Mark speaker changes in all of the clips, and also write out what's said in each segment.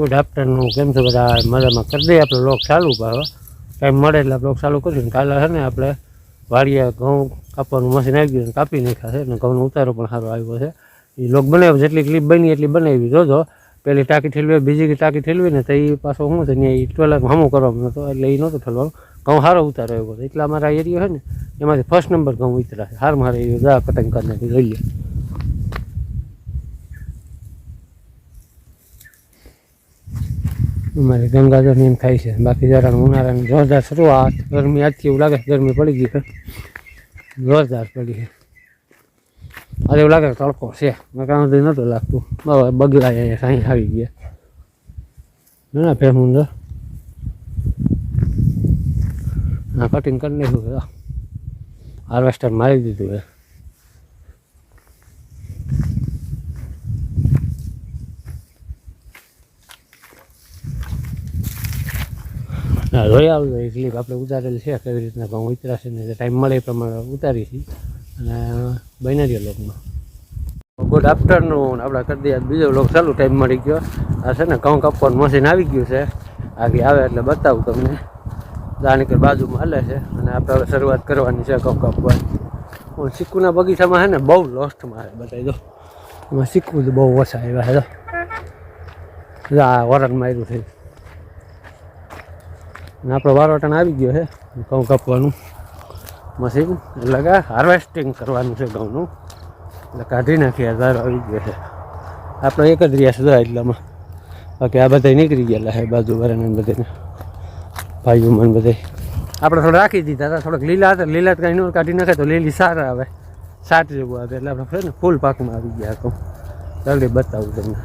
Speaker 1: Good afternoon. કેમ છો બધા? મજામાં? કરી દઈએ આપણે બ્લોગ ચાલુ. પાછો ટાઈમ મળે એટલે બ્લોગ ચાલુ કરીશું. કાલે છે ને આપણે વાડીએ ઘઉં કાપવાનું મશીન આવી ગયું, કાપી નાખ્યા છે ને ઘઉંનો ઉતારો પણ સારો આવ્યો છે. એ લોક બનાવ્યો, જેટલી ક્લિપ બની એટલી બનાવી. જોજો પેલી ટાંકી ઠેલવી, બીજી ટાંકી ઠેલવી ને તો એ પાછો શું છે ને એ ટોલામાં હમું કરવાનું હતો એટલે એ નહોતું ઠેલવાનું. ઘઉં સારો ઉતારો આવ્યો હતો એટલા અમારા એરિયો છે ને એમાંથી ફર્સ્ટ નંબર ઘઉં ઉતરા છે. હાર મારે એ જા કટિંગ કરી નાખી જોઈએ. અમારે ગંગાજળની એમ થાય છે. બાકી જરા ઉનાળાની જોરદાર શરૂઆત. ગરમી આજથી એવું લાગે ગરમી પડી ગઈ છે, જોરદાર પડી છે. આજે એવું લાગે તડકો છે, કામ તો નહોતું લાગતું. બગલા સાંઈ આવી ગયા ના ફેમું તો હા કટિંગ કરી નાખ્યું છે. હાર્વેસ્ટર મારી દીધું છે. હા જોઈ આવજો એ ક્લિપ આપણે ઉતારેલ છે કેવી રીતના ઘઉં ઉતરાશે ને ટાઈમ મળે એ પ્રમાણે ઉતારી છીએ અને બની રહ્યો લોકમાં. Good afternoon. આપણે કરી દઈએ બીજો લોક ચાલુ. ટાઈમ મળી ગયો. આ છે ને ઘઉં કાપવાનું મશીન આવી ગયું છે. આગળ આવે એટલે બતાવું તમને. જાણીકર બાજુમાં હાલે છે અને આપણે હવે શરૂઆત કરવાની છે ઘઉં કાપવાની. પણ સિક્કુના બગીચામાં છે ને બહુ લોસ્ટમાં છે બતાવી દો. એમાં સિક્કુ તો બહુ ઓછા આવ્યા છે. આ વરણ માર્યું થઈ અને આપણો વારોટણ આવી ગયો છે ઘઉં કાપવાનું મશીન. એટલે કે હાર્વેસ્ટિંગ કરવાનું છે ઘઉંનું. એટલે કાઢી નાખીએ હજારો આવી ગયો છે. આપણો એક જ રહ્યા છે એટલામાં. બાકી આ બધા નીકળી ગયેલા છે બાજુ વાળાને બધાને ભાઈઓ મને બધા. આપણે થોડા રાખી દીધા હતા. થોડાક લીલા હતા, લીલા કાંઈ ન કાઢી નાખે તો લીલી સારા આવે, સાટ જેવું આવે. એટલે આપણે છે ને ફૂલ પાકમાં આવી ગયા તો જલ્દી બતાવું તમને.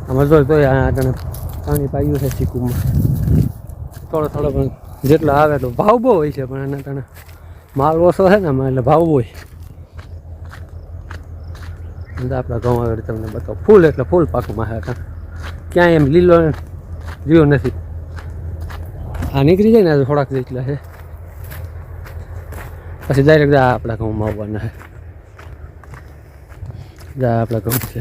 Speaker 1: આમાં જો તો આગળ પાણી પાયું છે ચીકુમાં. થોડો પણ જેટલો આવે તો ભાવ બહુ હોય છે, પણ એના કારણે માલ ઓછો છે ને એમાં એટલે ભાવ હોય. આપણા ઘઉં આગળ તમને બતાવો ફૂલ એટલે ફૂલ પાકમાં છે. ક્યાંય એમ લીલો રહ્યો નથી. આ નીકળી જાય ને થોડાક જેટલા છે પછી ડાયરેક્ટ આપણા ઘઉંમાં આવવાના છે. આપણા ઘઉં છે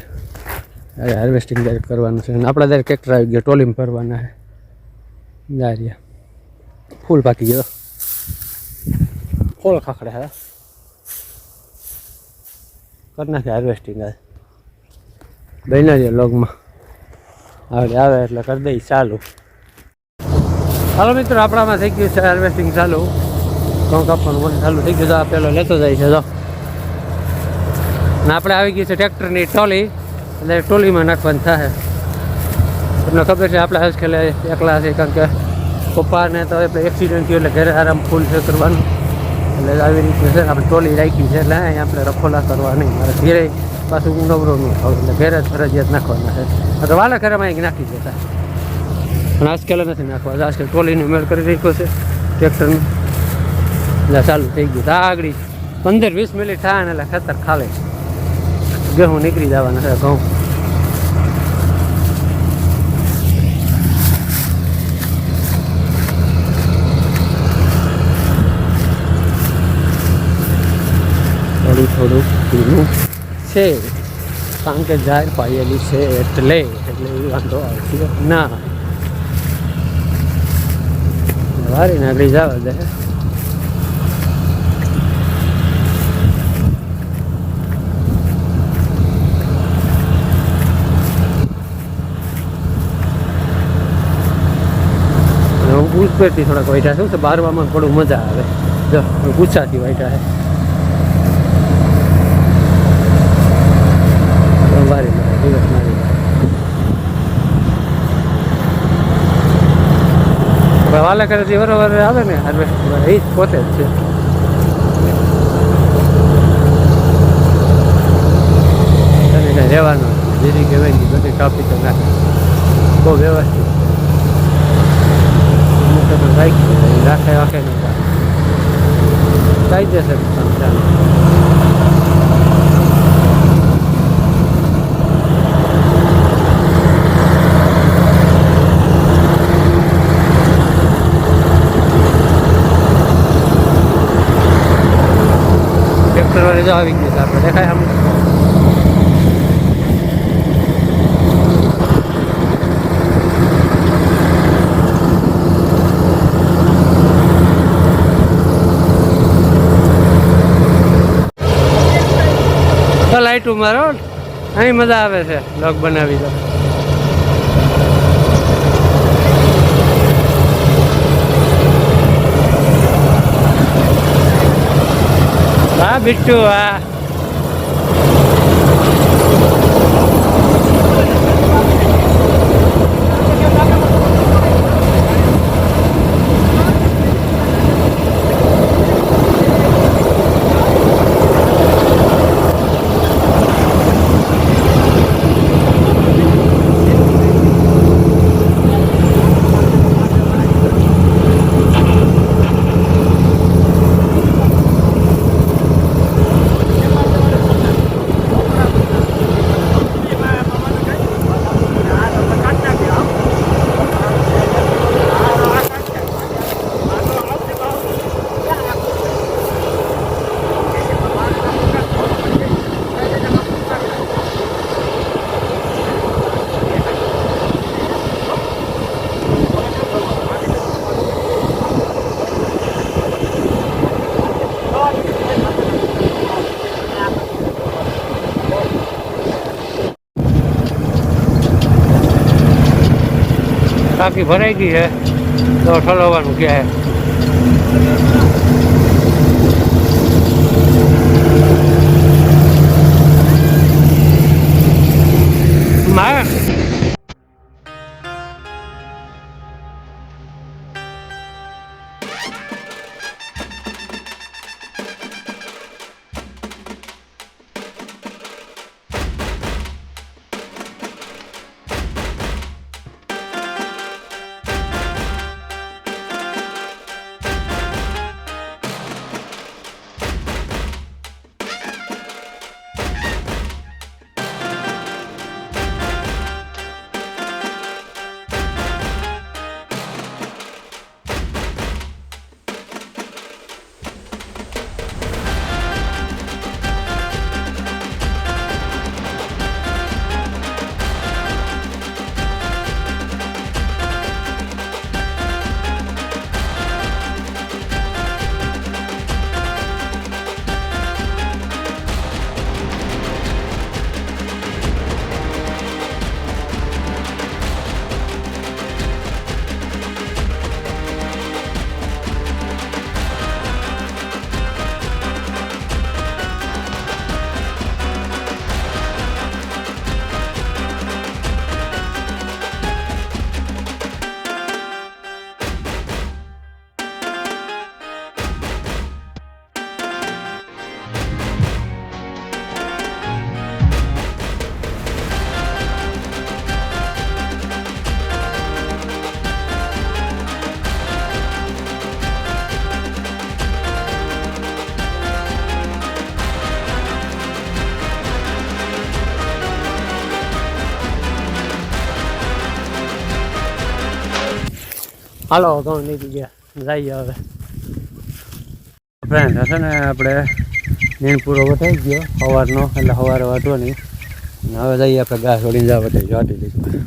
Speaker 1: હાર્વેસ્ટિંગ ડાયરેક્ટ કરવાનું છે અને આપણા ડાયરેક્ટ ટ્રેક્ટર આવી ગયા ટોલીમાં ભરવાના છે. દારિયા ફૂલ પાકી ગયો, ફૂલ ખાખડે હે કરી નાખે હાર્વેસ્ટિંગ. આ બન્યા છે લોગમાં આવે એટલે કરી દઈ ચાલુ. હાલો મિત્રો, આપણામાં થઈ ગયું છે હાર્વેસ્ટિંગ ચાલુ. ઘઉં કાપવાનું બધું ચાલુ થઈ ગયું. પેલો લેતો જાય છે જો. અને આપણે આવી ગઈ છે ટ્રેક્ટરની ટોલી. એટલે ટોલીમાં નાખવાની થાય. તમને ખબર છે આપણે આજકાલ એકલા છે કારણ કે પપ્પાને તો આપણે એક્સિડન્ટ થયું એટલે ઘરે આરામ ફૂલ છે કરવાનું. એટલે આવી રીતનું છે આપણે ટોલી રાખી છે એટલે અહીંયા આપણે રખોલા કરવા નહીં. મારે ઘેરે પાછું નવરો નહીં ખાવ એટલે ઘેરે જ ફરજિયાત નાખવાના છે. તો વાલા ઘરમાં એક નાખી દેતા પણ આજકાલ નથી નાખવા. આજકાલ ટોલીનો મેળ કરી રાખ્યો છે ટ્રેક્ટરનું. એટલે ચાલુ થઈ ગયું. આગળ 15-20 મિનિટ થાય ને એટલે ખેતર ખાલે ઘઉં નીકળી જવાના છે. ઘઉં થોડું પીવું છે કારણ કે જાહેર પાયેલી છે એટલે વાંધો આવશે ના. વારી નાગરી જવા દે. ગુસ્પેરથી થોડાક વાઈટા શું છે બારવામાં થોડું મજા આવે. જો ગુસ્સાથી વાઈટા છે. દિવસ મારી વાલા કરેથી બરોબર આવે ને હાર્વેસ્ટ એ જ પોતે જ છે. તને કાંઈ રહેવાનું જેરી કહેવાય ને બધી કાપી તો નાખે બહુ વ્યવસ્થિત રાખે રાખે નહીં કાયદેસર ચાલે. આવી ગયું આપણે દેખાય આમ લાઈટું મારો અહીં મજા આવે છે બ્લોગ બનાવી દો. હા બિટ્ટુ હા ટાંકી ભરાઈ ગઈ છે તો ઠલવવાનું ક્યાં છે મારે હાલો ઘઉં નીકળી ગયા જઈએ હવે ફ્રેન્ડ હશે ને આપણે નીણ પૂરો વટાઈ ગયો સવારનો એટલે સવારે વાટવો નહીં હવે જઈએ આપણે ઘાસ વળીને જવા વટાઈ વાટી દઈશું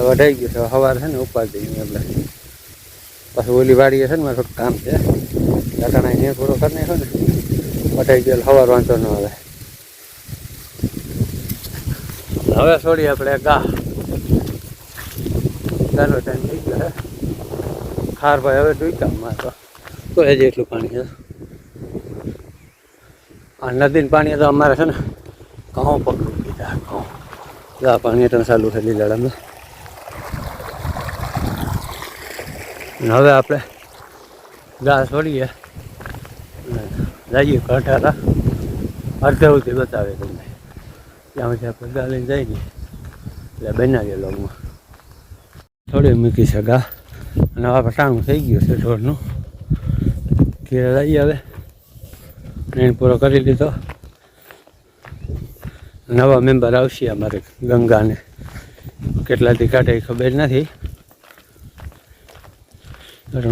Speaker 1: વટાઈ ગયું છે સવારે છે ને ઉપાડ દઈએ આપણે પાછું ઓલી વાડીએ છે ને મારે થોડું કામ છે ટાટાના નીણ પૂરો કરી નાખ્યો ને વટાઈ ગયો સવાર વાંચો ન આવે હવે છોડીએ આપણે ગાનો ટાઈમ થઈ ગયો ખાર ભાઈ હવે ડૂક્યા મારે તો હજી એટલું પાણી છે આ નદીનું પાણી તો અમારે છે ને ઘઉં પકડી દીધા ઘઉં આ પાણી એટલે ચાલુ છે લીલાડામાં હવે આપણે ઘાસ છોડીએ જઈએ કઠારા અડધે સુધી બતાવે તમને ત્યાંથી આપણે ગા લઈને જઈએ ને એટલે બનાવીએ લોગમાં થોડી મૂકી છે ગા અને આપણે ટાણું થઈ ગયું છે ઢોરનું ઘેર જઈએ હવે નીણ પૂરો કરી લીધો નવા મેમ્બર આવશે અમારે ગંગાને કેટલાથી કાઢે ખબર નથી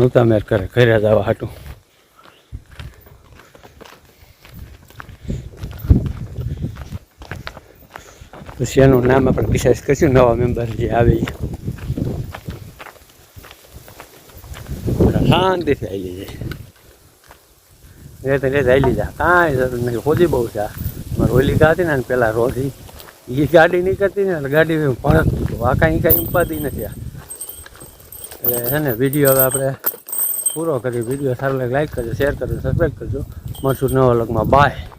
Speaker 1: ઉતામેર કરે ઘરે જવા હાટું પછી એનું નામ આપણે ડિસાઇડ કરીશું નવા મેમ્બર જે આવે શાંતિથી આવી જાય રેતે આવી જા કાંઈ જરૂર નથી ખોદી બહુ છે મારી ઓલી ગા હતી ને પેલા રોધી એ ગાડી નીકળતી ને ગાડી ભણકતું હતું આ કાંઈ ઉપાધિ નથી એટલે છે ને વિડીયો હવે આપણે પૂરો કરી વિડીયો સારો લાગે લાઈક કરજો શેર કરજો સબસ્ક્રાઈબ કરજો મળશું નવા વ્લોગમાં બાય.